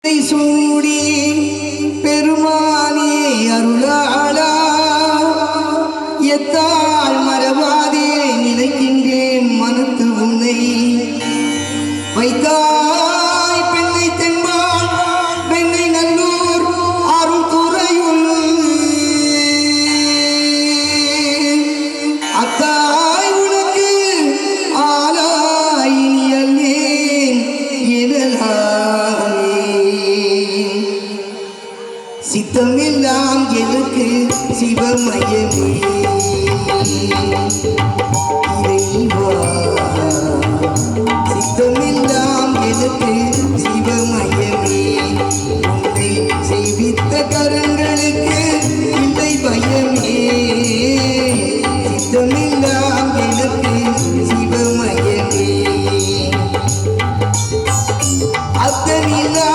சூடி பெருமானே அருளாளா எத்தால் மரபாதே நினைக்கின்றேன் மனத்து உன்னை வைத்தாய் பெண்ணை தென்பால் பெண்ணை நல்லூர் அருள் துறையுள் அத்தாய் உனக்கு ஆளாய் அல்லேன் எனலாமே சித்தமெல்லாம் எனக்கு சிவமயமே இறைவா சித்தமெல்லாம் எனக்கு சிவமயமே